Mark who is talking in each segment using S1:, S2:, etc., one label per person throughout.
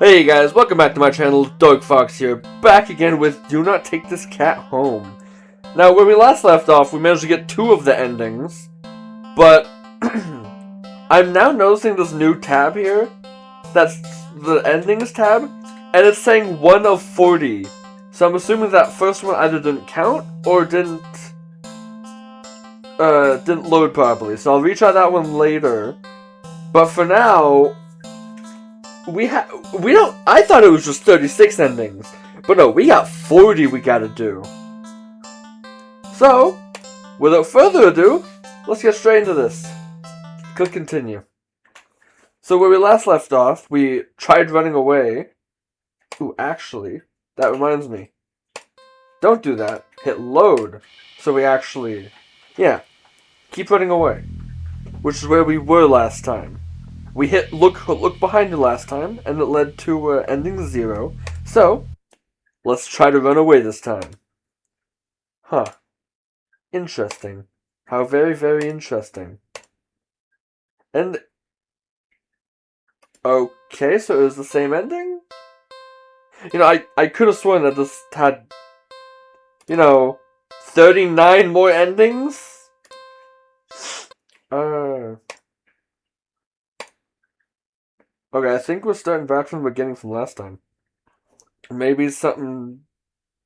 S1: Hey guys, welcome back to my channel. Dog Fox here, back again with Do Not Take This Cat Home. Now, when we last left off, we managed to get 2 of the endings, but I'm now noticing this new tab here. That's the endings tab, and it's saying 1 of 40. So I'm assuming that first one either didn't count or didn't load properly. So I'll retry that one later. But for now, I thought it was just 36 endings. But no, we got 40 we gotta do. So, without further ado, let's get straight into this. Click continue. So where we last left off, we tried running away. Ooh, actually, that reminds me. Don't do that. Hit load. So we actually, keep running away. Which is where we were last time. We hit look behind you last time, and it led to ending 0. So, let's try to run away this time. Huh. Interesting. How very, very interesting. And, okay, so it was the same ending? You know, I could have sworn that this had, 39 more endings? Okay, I think we're starting back from the beginning from last time. Maybe something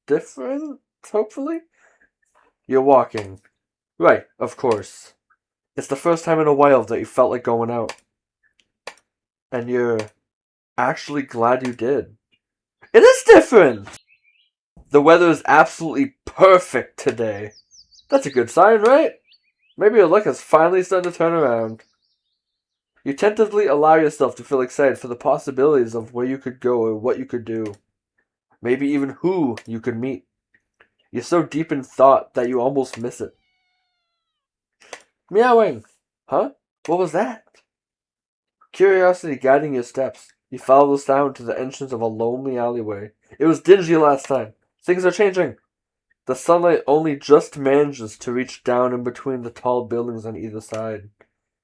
S1: different, hopefully? You're walking. Right, of course. It's the first time in a while that you felt like going out. And you're actually glad you did. It is different! The weather is absolutely perfect today. That's a good sign, right? Maybe your luck is finally starting to turn around. You tentatively allow yourself to feel excited for the possibilities of where you could go or what you could do. Maybe even who you could meet. You're so deep in thought that you almost miss it. Meowing! Huh? What was that? Curiosity guiding your steps. You follow the sound to the entrance of a lonely alleyway. It was dingy last time. Things are changing. The sunlight only just manages to reach down in between the tall buildings on either side.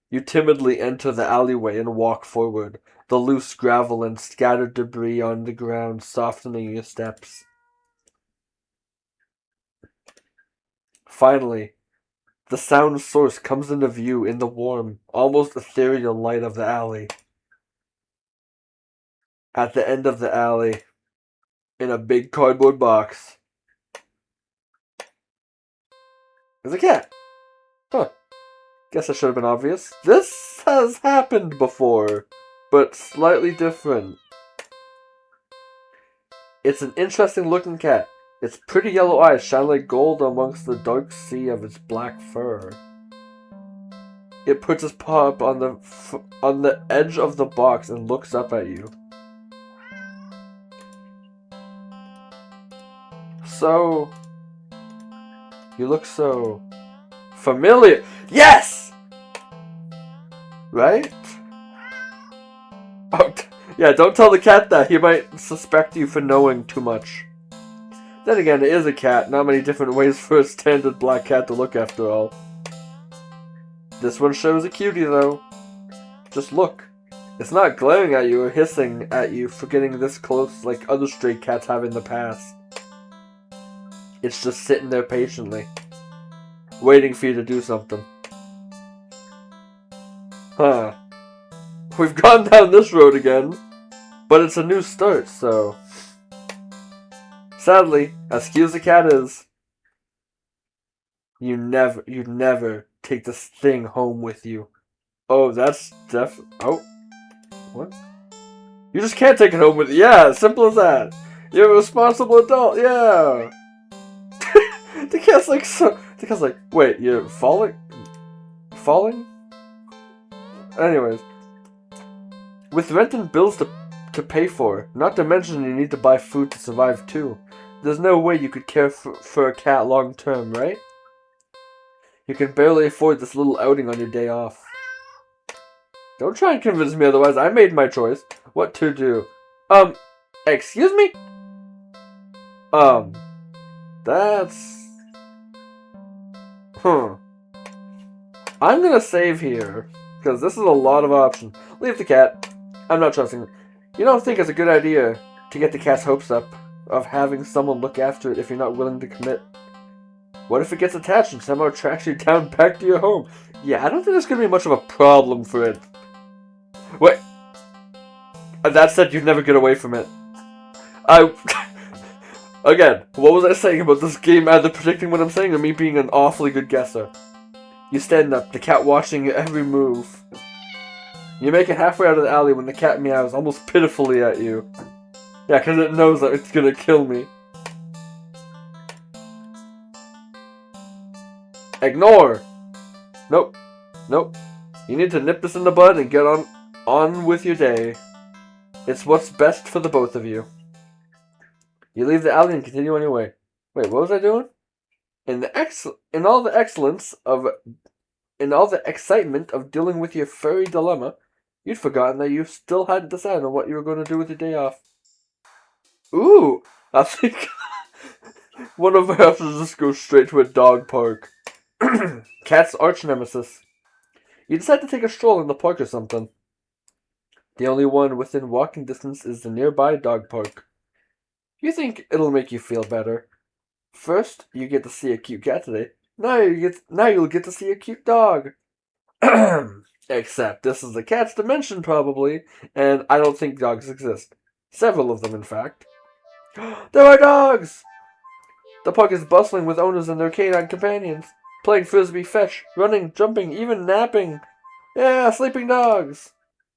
S1: You timidly enter the alleyway and walk forward, the loose gravel and scattered debris on the ground softening your steps. Finally, the sound source comes into view in the warm, almost ethereal light of the alley. At the end of the alley, in a big cardboard box, is a cat. Huh. Guess that should have been obvious. This has happened before, but slightly different. It's an interesting looking cat. Its pretty yellow eyes shine like gold amongst the dark sea of its black fur. It puts its paw up on the edge of the box and looks up at you. So, you look so familiar. Yes! Right? Oh, yeah, don't tell the cat that. He might suspect you for knowing too much. Then again, it is a cat. Not many different ways for a standard black cat to look after all. This one shows a cutie, though. Just look. It's not glaring at you or hissing at you for getting this close like other stray cats have in the past. It's just sitting there patiently, waiting for you to do something. Huh. We've gone down this road again, but it's a new start, so... Sadly, as cute as the cat is, you never take this thing home with you. Oh, that's oh. What? You just can't take it home with you. Yeah, simple as that. You're a responsible adult, yeah. The cat's like, wait, you're falling? Falling? Anyways. With rent and bills to pay for, not to mention you need to buy food to survive too. There's no way you could care for a cat long term, right? You can barely afford this little outing on your day off. Don't try and convince me otherwise. I made my choice. What to do? Excuse me? That's... I'm gonna save here, because this is a lot of options. Leave the cat. I'm not trusting it. You don't think it's a good idea to get the cat's hopes up of having someone look after it if you're not willing to commit. What if it gets attached and somehow tracks you down back to your home? Yeah, I don't think there's going to be much of a problem for it. Wait. That said, you'd never get away from it. Again, what was I saying about this game either predicting what I'm saying or me being an awfully good guesser? You stand up, the cat watching your every move. You make it halfway out of the alley when the cat meows almost pitifully at you. Yeah, because it knows that it's gonna kill me. Ignore! Nope. Nope. You need to nip this in the bud and get on with your day. It's what's best for the both of you. You leave the alley and continue on your way. Wait, what was I doing? In all the excitement of dealing with your furry dilemma, you'd forgotten that you still hadn't decided on what you were going to do with your day off. Ooh, I think one of our options just goes straight to a dog park. Cat's arch nemesis. You decide to take a stroll in the park or something. The only one within walking distance is the nearby dog park. You think it'll make you feel better. First, you get to see a cute cat today. Now you'll get to see a cute dog. Except this is the cat's dimension probably, and I don't think dogs exist. Several of them, in fact. There are dogs! The park is bustling with owners and their canine companions, playing frisbee fetch, running, jumping, even napping. Yeah, sleeping dogs.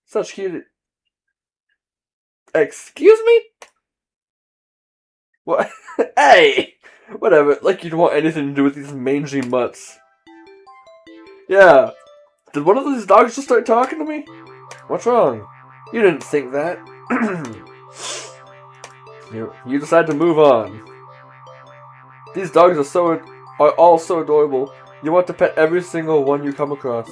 S1: Such cute... Excuse me? What? Hey! Whatever, like you'd want anything to do with these mangy mutts. Yeah. Did one of these dogs just start talking to me? What's wrong? You didn't think that. You decide to move on. These dogs are all so adorable. You want to pet every single one you come across.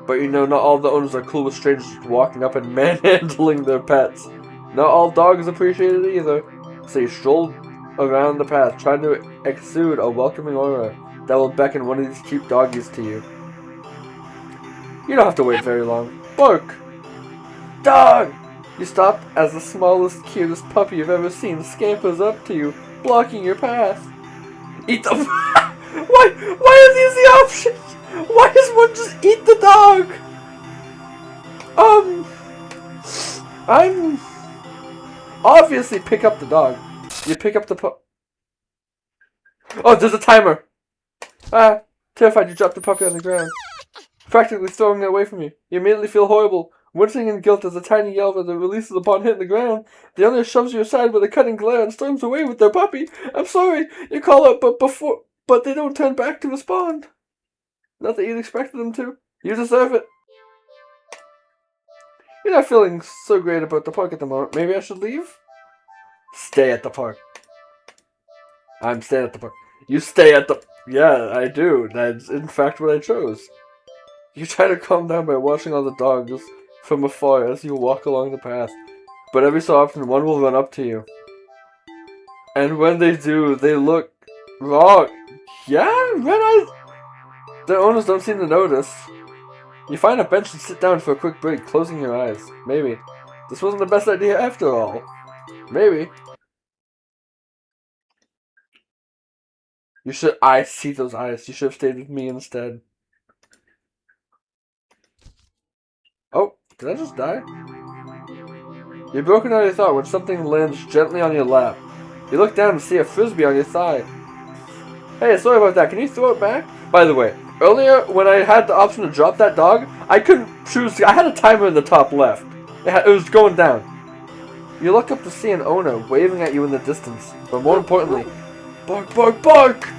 S1: But you know not all the owners are cool with strangers walking up and manhandling their pets. Not all dogs appreciate it either. So you stroll around the path, trying to exude a welcoming aura that will beckon one of these cute doggies to you. You don't have to wait very long. Bark! Dog! You stop as the smallest, cutest puppy you've ever seen scampers up to you, blocking your path. Eat the... Why are these the options? Why does one just eat the dog? I'm... Obviously pick up the dog. You pick up the Oh, there's a timer! Ah, terrified you drop the puppy on the ground, practically throwing it away from you. You immediately feel horrible, wincing in guilt as a tiny yell that releases upon hitting the ground. The owner shoves you aside with a cutting glare and storms away with their puppy. I'm sorry, you call out, but they don't turn back to respond. Not that you'd expected them to. You deserve it. You're not feeling so great about the park at the moment. Maybe I should leave? Stay at the park. I'm staying at the park. You stay at the... Yeah, I do. That's in fact what I chose. You try to calm down by watching all the dogs from afar as you walk along the path. But every so often, one will run up to you. And when they do, they look wrong. Yeah, red eyes. Their owners don't seem to notice. You find a bench and sit down for a quick break, closing your eyes. Maybe. This wasn't the best idea after all. Maybe. I see those eyes. You should have stayed with me instead. Oh, did I just die? You're broken out of your thought when something lands gently on your lap. You look down and see a frisbee on your thigh. Hey, sorry about that. Can you throw it back? By the way, earlier when I had the option to drop that dog, I couldn't choose. I had a timer in the top left. It was going down. You look up to see an owner waving at you in the distance. But more importantly, bark, bark, bark!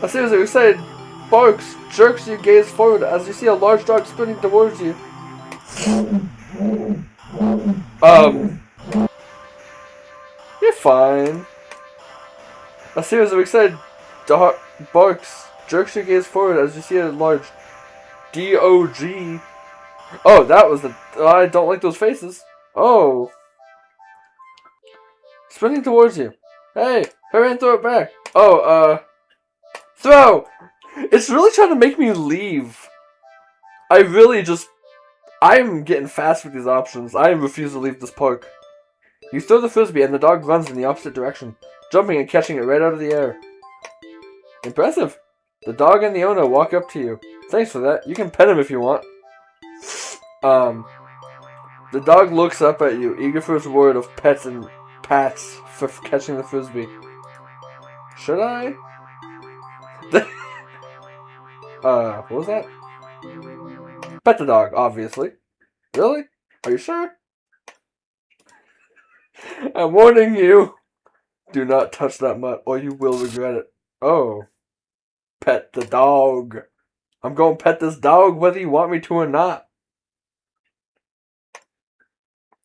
S1: A series of excited barks jerks your gaze forward as you see a large dog sprinting towards you. You're fine. A series of excited barks jerks your gaze forward as you see a large D-O-G. Oh, that was the... I don't like those faces. Oh. Sprinting towards you. Hey, hurry and throw it back. Oh, throw! It's really trying to make me leave. I really just I'm getting fast with these options. I refuse to leave this park. You throw the frisbee and the dog runs in the opposite direction, jumping and catching it right out of the air. Impressive. The dog and the owner walk up to you. Thanks for that. You can pet him if you want. The dog looks up at you, eager for his reward of pets and pats for catching the frisbee. Should I? What was that? Pet the dog, obviously. Really? Are you sure? I'm warning you. Do not touch that mutt, or you will regret it. Oh. Pet the dog. I'm going to pet this dog whether you want me to or not.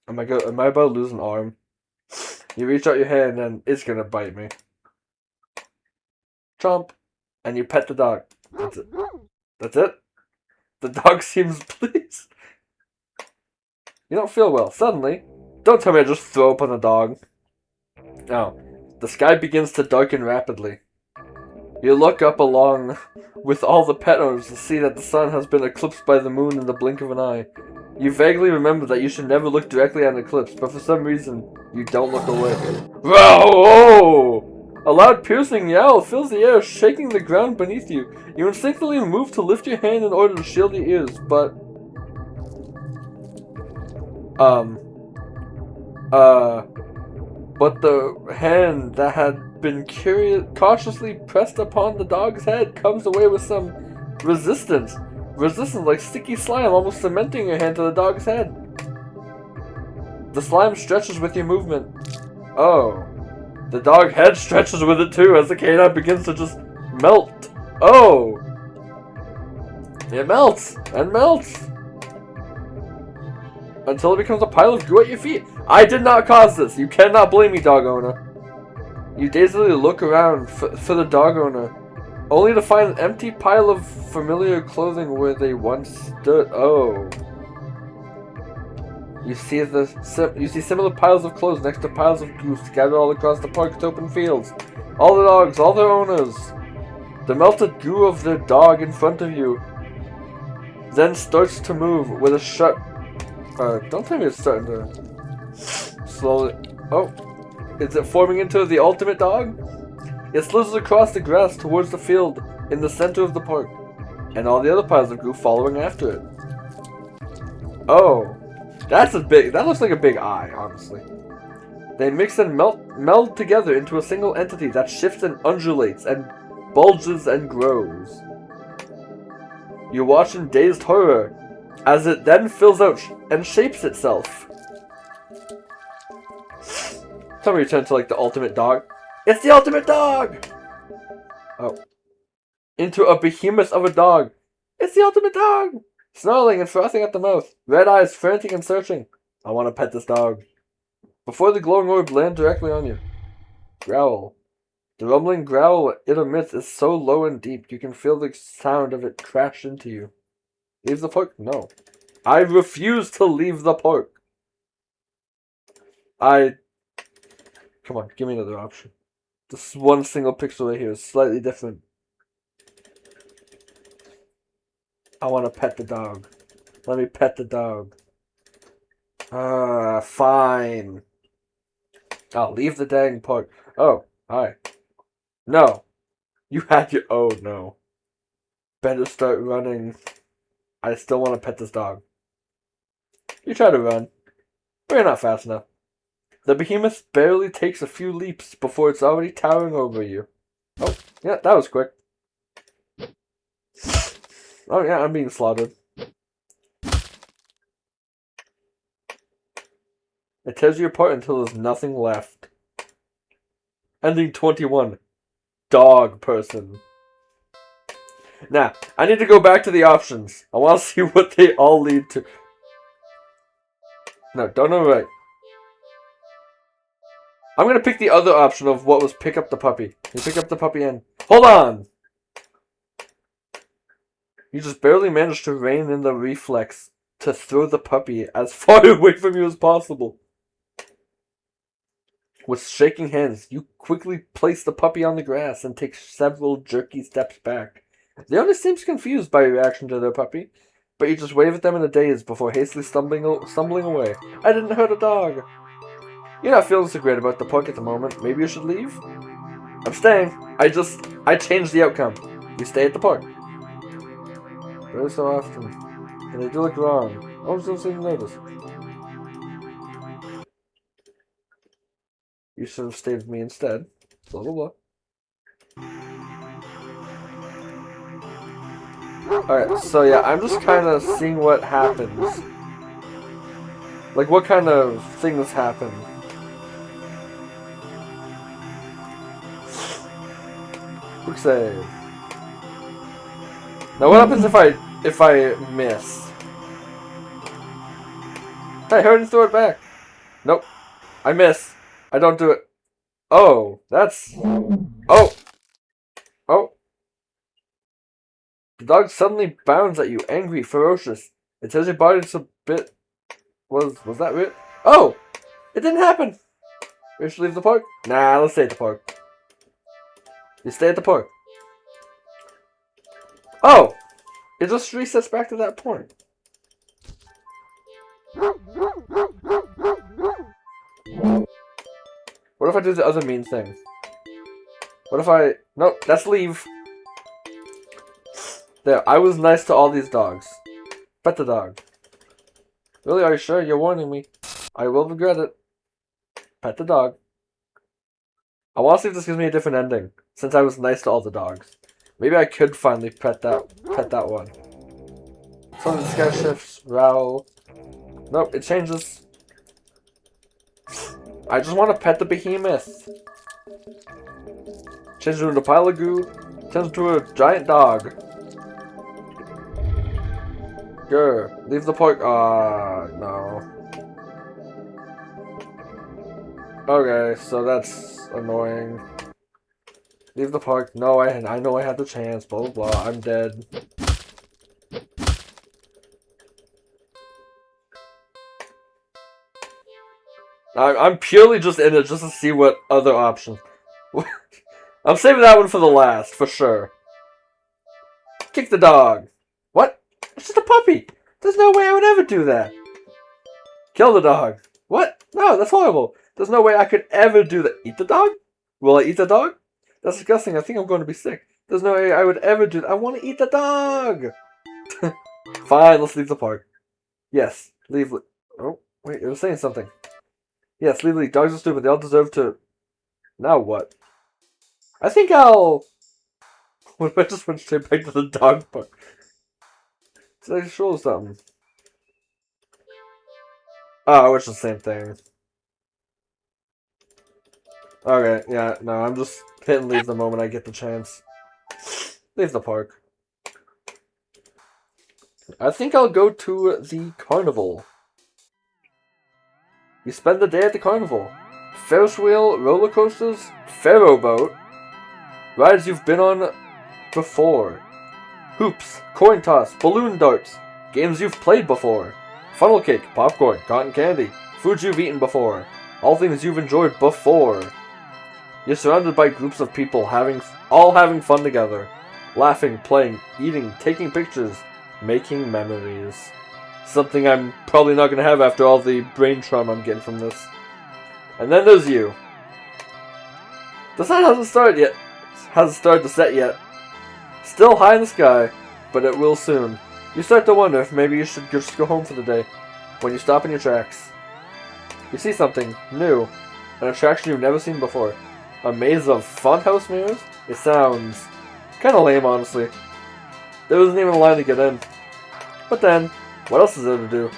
S1: Am I about to lose an arm? You reach out your hand and it's gonna bite me. Chomp. And you pet the dog. That's it. That's it? The dog seems pleased. You don't feel well. Suddenly, don't tell me I just throw up on the dog. No. The sky begins to darken rapidly. You look up along with all the pet owners to see that the sun has been eclipsed by the moon in the blink of an eye. You vaguely remember that you should never look directly at an eclipse, but for some reason, you don't look away. Whoa! A loud piercing yowl fills the air, shaking the ground beneath you. You instinctively move to lift your hand in order to shield your ears, but... But the hand that had been cautiously pressed upon the dog's head comes away with some resistance. Resistance like sticky slime almost cementing your hand to the dog's head. The slime stretches with your movement. Oh. The dog head stretches with it too as the canine begins to just melt. Oh. It melts and melts. Until it becomes a pile of goo at your feet. I did not cause this. You cannot blame me, dog owner. You dazedly look around for the dog owner, only to find an empty pile of familiar clothing where they once stood. Oh. You see similar piles of clothes next to piles of goo scattered all across the park's open fields. All the dogs, all their owners. The melted goo of their dog in front of you then starts to move with a shut. Don't tell me it's starting to slowly. Oh. Is it forming into the ultimate dog? It slithers across the grass towards the field in the center of the park, and all the other piles of goo following after it. Oh, that looks like a big eye, honestly. They mix and meld together into a single entity that shifts and undulates and bulges and grows. You watch in dazed horror as it then fills out and shapes itself. Tell me you turn to like the ultimate dog. It's the ultimate dog! Oh. Into a behemoth of a dog. It's the ultimate dog! Snarling and frothing at the mouth. Red eyes frantic and searching. I want to pet this dog. Before the glowing orb lands directly on you. Growl. The rumbling growl it emits is so low and deep you can feel the sound of it crash into you. Leave the park? No. I refuse to leave the park. Come on, give me another option. This one single pixel right here is slightly different. I want to pet the dog. Let me pet the dog. Fine. I'll leave the dang park. Oh, hi. No. You had your... Oh, no. Better start running. I still want to pet this dog. You try to run, but you're not fast enough. The behemoth barely takes a few leaps before it's already towering over you. Oh, yeah, that was quick. Oh yeah, I'm being slaughtered. It tears you apart until there's nothing left. Ending 21. Dog person. Now, I need to go back to the options. I want to see what they all lead to. No, don't overwrite. I'm going to pick the other option of what was pick up the puppy. You pick up the puppy and... Hold on! You just barely managed to rein in the reflex to throw the puppy as far away from you as possible. With shaking hands, you quickly place the puppy on the grass and take several jerky steps back. The owner seems confused by your reaction to their puppy, but you just wave at them in a daze before hastily stumbling away. I didn't hurt a dog. You're not feeling so great about the park at the moment. Maybe you should leave? I'm staying. I changed the outcome. You stay at the park. Very so often. And they do look wrong. I almost don't seem to notice. You should have stayed with me instead. Blah, blah, blah. Alright, so yeah, I'm just kind of seeing what happens. Like, what kind of things happen. Quick save. Now what happens if I miss? Hey, hurry and throw it back. Nope. I miss. I don't do it. Oh, that's... Oh! Oh! The dog suddenly bounds at you, angry, ferocious. It tells your body it's a bit... Was that it? Oh! It didn't happen! We should leave the park? Nah, let's stay at the park. You stay at the park. Oh! It just resets back to that point. What if I do the other mean thing? What if I... Nope, that's leave. There, I was nice to all these dogs. Pet the dog. Really, are you sure? You're warning me. I will regret it. Pet the dog. I want to see if this gives me a different ending, since I was nice to all the dogs. Maybe I could finally pet that one. So the sky shifts, growl. Nope, it changes. I just want to pet the behemoth. Change it into a pile of goo. Turns into a giant dog. Grr. Leave the park. No. Okay, so that's annoying. Leave the park. No, I know I had the chance. Blah, blah, blah. I'm dead. I'm purely just in it just to see what other options. I'm saving that one for the last, for sure. Kick the dog. What? It's just a puppy. There's no way I would ever do that. Kill the dog. What? No, that's horrible. There's no way I could ever do that. Eat the dog? Will I eat the dog? That's disgusting. I think I'm going to be sick. There's no way I would ever do that. I want to eat the dog. Fine, let's leave the park. Yes, leave. Oh, wait, it was saying something. Yes, leave. Dogs are stupid. They all deserve to... Now what? I think I'll... What if I just went straight back to the dog park? Did I show something? Oh, it's the same thing. Okay, yeah, no, I'm just hitting leave the moment I get the chance. Leave the park. I think I'll go to the carnival. You spend the day at the carnival. Ferris wheel, roller coasters, ferro boat, rides you've been on before. Hoops, coin toss, balloon darts, games you've played before. Funnel cake, popcorn, cotton candy, foods you've eaten before. All things you've enjoyed before. You're surrounded by groups of people all having fun together. Laughing, playing, eating, taking pictures, making memories. Something I'm probably not going to have after all the brain trauma I'm getting from this. And then there's you. The sun hasn't started yet. Hasn't started to set yet. Still high in the sky, but it will soon. You start to wonder if maybe you should just go home for the day. When you stop in your tracks. You see something new. An attraction you've never seen before. A maze of funhouse mirrors? It sounds kind of lame, honestly. There wasn't even a line to get in. But then, what else is there to do?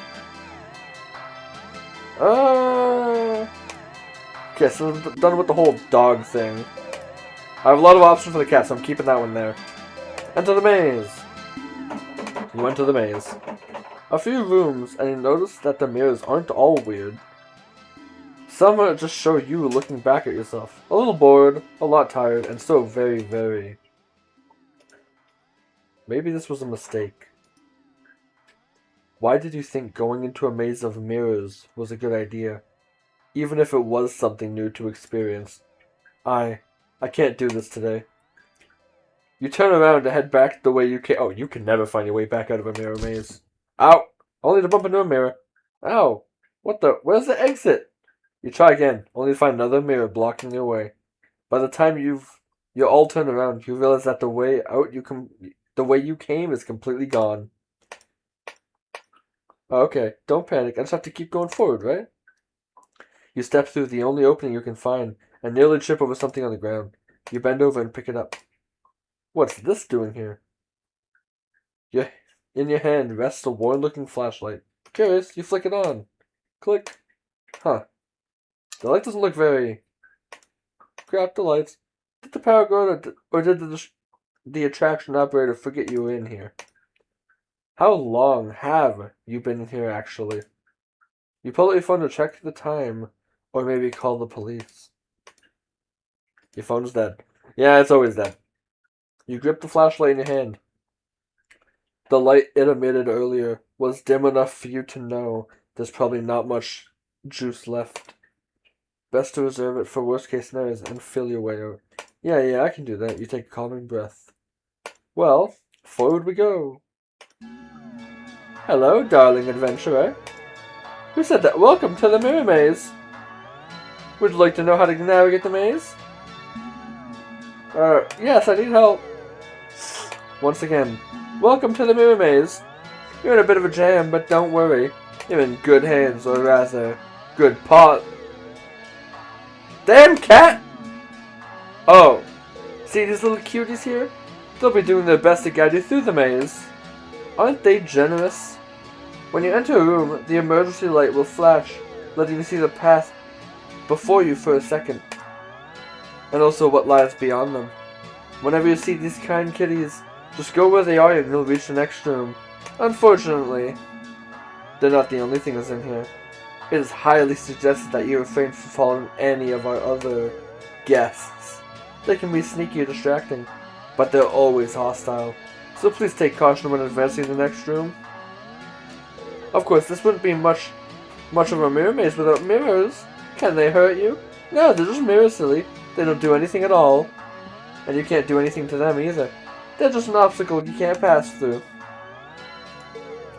S1: Okay, so we're done with the whole dog thing. I have a lot of options for the cat, so I'm keeping that one there. Enter the maze. You enter the maze. A few rooms, and you notice that the mirrors aren't all weird. Some just show you looking back at yourself. A little bored, a lot tired, and so very, very... Maybe this was a mistake. Why did you think going into a maze of mirrors was a good idea? Even if it was something new to experience. I can't do this today. You turn around to head back the way you came. Oh, you can never find your way back out of a mirror maze. Ow! Only to bump into a mirror. Ow! What the? Where's the exit? You try again, only to find another mirror blocking your way. By the time you're all turned around, you realize that the way you came is completely gone. Okay, don't panic. I just have to keep going forward, right? You step through the only opening you can find and nearly trip over something on the ground. You bend over and pick it up. What's this doing here? In your hand rests a worn-looking flashlight. Curious, you flick it on. Click. Huh. The light doesn't look very... Crap the lights. Did the power go out, or did the attraction operator forget you were in here? How long have you been in here, actually? You pull out your phone to check the time, or maybe call the police. Your phone's dead. Yeah, it's always dead. You grip the flashlight in your hand. The light it emitted earlier was dim enough for you to know there's probably not much juice left. Best to reserve it for worst case scenarios and fill your way out. Yeah, I can do that. You take a calming breath. Well, forward we go. Hello, darling adventurer. Who said that? Welcome to the mirror maze. Would you like to know how to navigate the maze? Yes, I need help. Once again, welcome to the mirror maze. You're in a bit of a jam, but don't worry. You're in good hands, or rather, good paw. Damn cat! Oh, see these little cuties here? They'll be doing their best to guide you through the maze. Aren't they generous? When you enter a room, the emergency light will flash, letting you see the path before you for a second, and also what lies beyond them. Whenever you see these kind kitties, just go where they are and you'll reach the next room. Unfortunately, they're not the only things in here. It is highly suggested that you refrain from following any of our other guests. They can be sneaky or distracting, but they're always hostile, so please take caution when advancing to the next room. Of course, this wouldn't be much of a mirror maze without mirrors. Can they hurt you? No, they're just mirrors, silly. They don't do anything at all. And you can't do anything to them either. They're just an obstacle you can't pass through.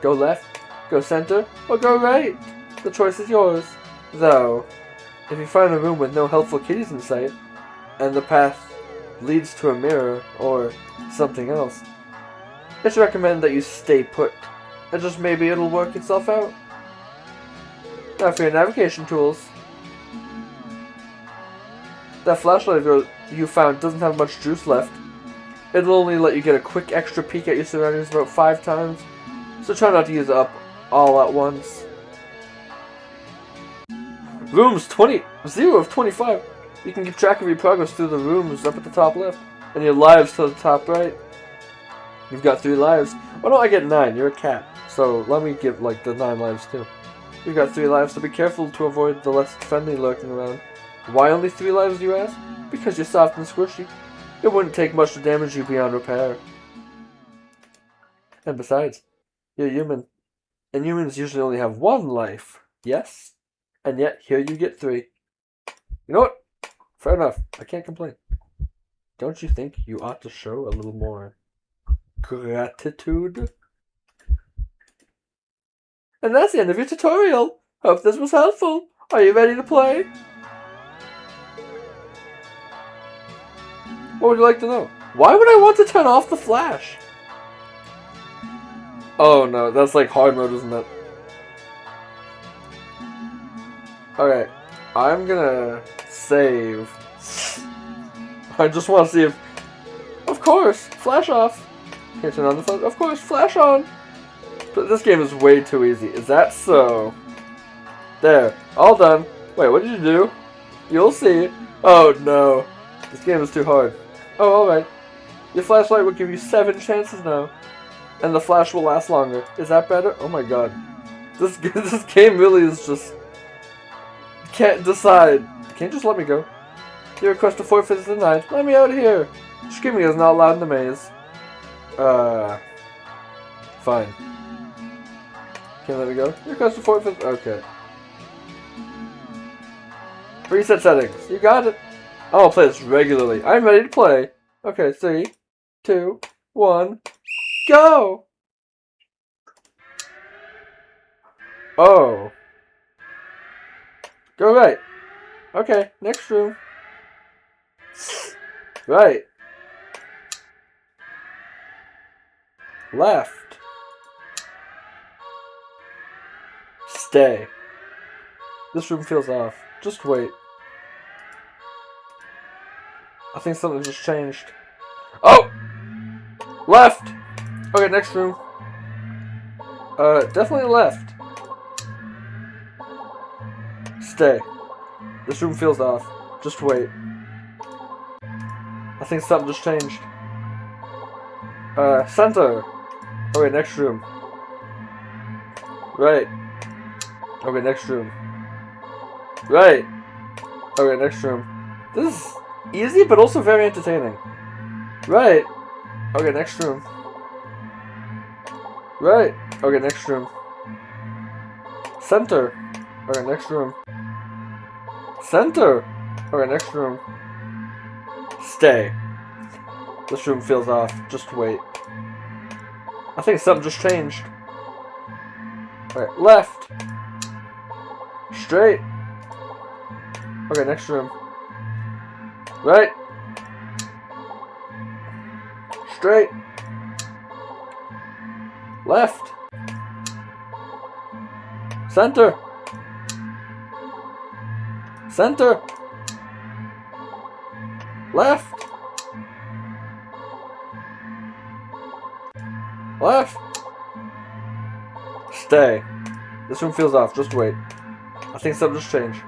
S1: Go left, go center, or go right. The choice is yours. Though, if you find a room with no helpful kitties in sight, and the path leads to a mirror or something else, it's recommended that you stay put, and just maybe it'll work itself out. Now for your navigation tools. That flashlight you found doesn't have much juice left. It'll only let you get a quick extra peek at your surroundings about 5 times, so try not to use it up all at once. Rooms 0 of 25. You can keep track of your progress through the rooms up at the top left, and your lives to the top right. You've got 3 lives. Oh no, I get 9. You're a cat, so let me give like the 9 lives too. You've got 3 lives, so be careful to avoid the less friendly lurking around. Why only 3 lives, you ask? Because you're soft and squishy. It wouldn't take much to damage you beyond repair. And besides, you're human. And humans usually only have 1 life. Yes? And yet, here you get 3. You know what? Fair enough. I can't complain. Don't you think you ought to show a little more gratitude? And that's the end of your tutorial. Hope this was helpful. Are you ready to play? What would you like to know? Why would I want to turn off the flash? Oh no, that's like hard mode, isn't it? Okay, I'm gonna save. I just want to see if... Of course, flash off. Can't turn on the flash. Of course, flash on. But this game is way too easy. Is that so? There, all done. Wait, what did you do? You'll see. Oh no, this game is too hard. Oh, alright. Your flashlight will give you 7 chances now. And the flash will last longer. Is that better? Oh my god. This game really is just... Can't decide. Can't just let me go. Your request to forfeit is denied. Let me out of here. Screaming is not allowed in the maze. Fine. Can't let me go. Your request to forfeit... Okay. Reset settings. You got it. I want to play this regularly. I'm ready to play. Okay, 3, 2, 1, go! Oh. Go right. Okay, next room. Right. Left. Stay. This room feels off. Just wait. I think something just changed. Oh! Left! Okay, next room. Definitely left. Stay. This room feels off. Just wait. I think something just changed. Center. Okay, next room. Right. Okay, next room. Right. Okay, next room. This is easy, but also very entertaining. Right. Okay, next room. Right. Okay, next room. Center. Okay, next room. Center. Okay, next room. Stay. This room feels off. Just wait. I think something just changed. Alright, left. Straight. Okay, next room. Right. Straight. Left. Center. Center. Left. Left. Stay. This room feels off. Just wait. I think something just changed.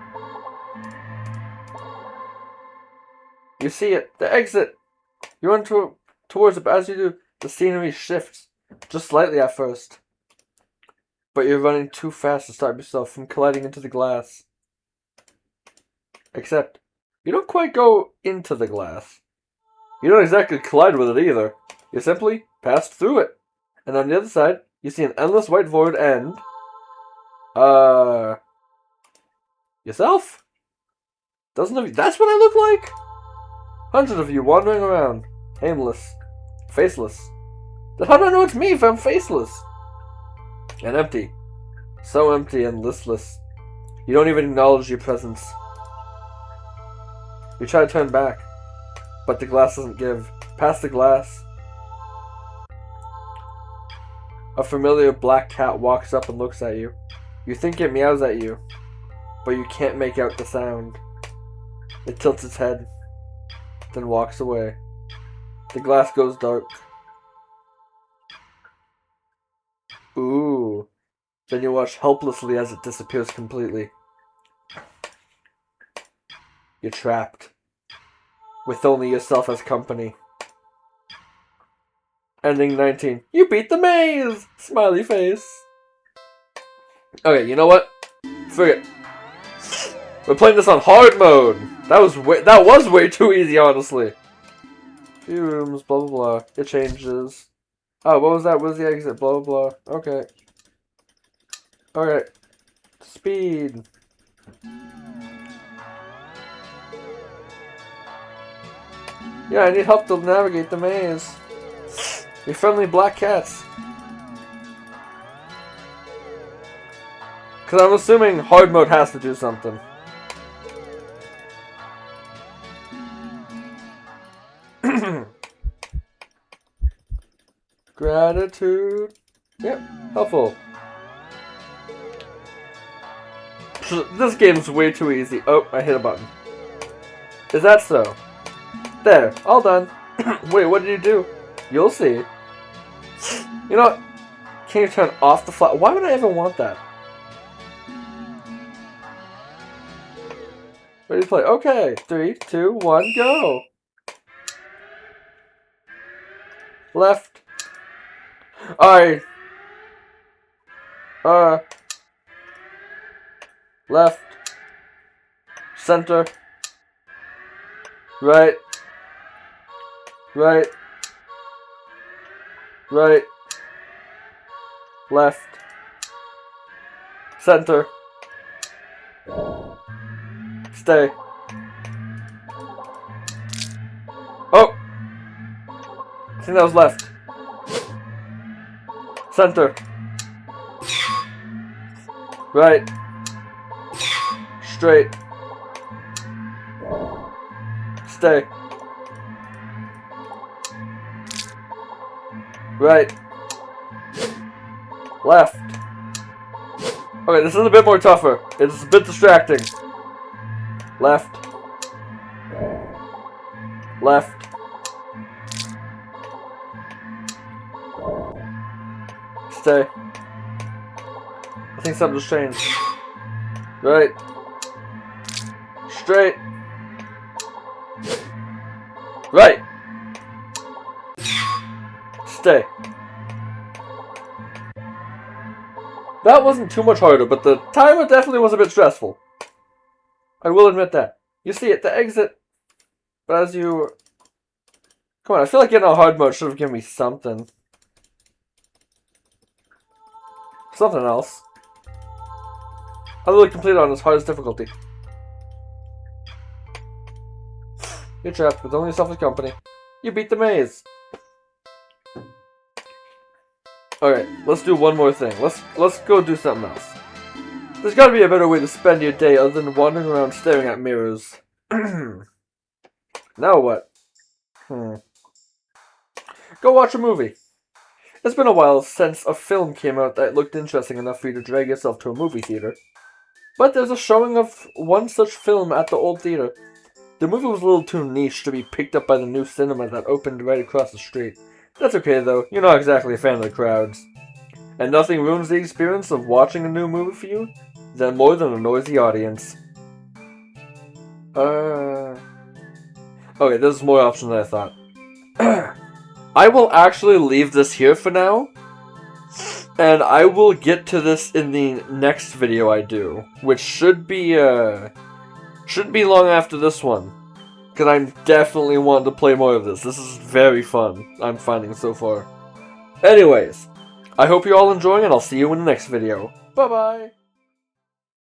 S1: You see it. The exit. You run towards it, but as you do, the scenery shifts. Just slightly at first. But you're running too fast to stop yourself from colliding into the glass. Except, you don't quite go into the glass. You don't exactly collide with it either. You simply pass through it. And on the other side, you see an endless white void and... yourself? Dozens of you. That's what I look like? Hundreds of you wandering around. Aimless. Faceless. Then how do I know it's me if I'm faceless? And empty. So empty and listless. You don't even acknowledge your presence. You try to turn back, but the glass doesn't give. Past the glass, a familiar black cat walks up and looks at you. You think it meows at you, but you can't make out the sound. It tilts its head, then walks away. The glass goes dark. Ooh. Then you watch helplessly as it disappears completely. You're trapped. With only yourself as company. Ending 19. You beat the maze! Smiley face. Okay, you know what? Forget. We're playing this on hard mode. That was way too easy, honestly. Few rooms, blah blah blah. It changes. Oh, what was that? What was the exit? Blah blah blah. Okay. Alright. Speed. Yeah, I need help to navigate the maze. You friendly black cats. Because I'm assuming hard mode has to do something. Gratitude. Yep, helpful. This game's way too easy. Oh, I hit a button. Is that so? There, all done. Wait, what did you do? You'll see. You know what? Can you turn off the flash? Why would I ever want that? Ready to play? Okay, 3, 2, 1, go. Left. Alright. Left. Center. Right. Right. Right. Left. Center. Stay. Oh! I think that was left. Center. Right. Straight. Stay. Right. Left. Okay, this is a bit more tougher. It's a bit distracting. Left. Left. Stay. I think something's changed. Right. Straight. Right. Stay. That wasn't too much harder, but the timer definitely was a bit stressful. I will admit that. You see, at the exit, but as you... Come on, I feel like getting on hard mode should have given me something. Something else. I literally completed on as hardest difficulty. You're trapped with only yourself as company. You beat the maze. Alright, let's do one more thing. Let's go do something else. There's gotta be a better way to spend your day other than wandering around staring at mirrors. Now what? Go watch a movie. It's been a while since a film came out that looked interesting enough for you to drag yourself to a movie theater. But there's a showing of one such film at the old theater. The movie was a little too niche to be picked up by the new cinema that opened right across the street. That's okay though, you're not exactly a fan of the crowds. And nothing ruins the experience of watching a new movie for you more than a noisy audience. Okay, there's more options than I thought. I will actually leave this here for now. And I will get to this in the next video I do. Which shouldn't be long after this one. Because I'm definitely wanting to play more of this. This is very fun, I'm finding so far. Anyways, I hope you're all enjoying and I'll see you in the next video. Bye-bye!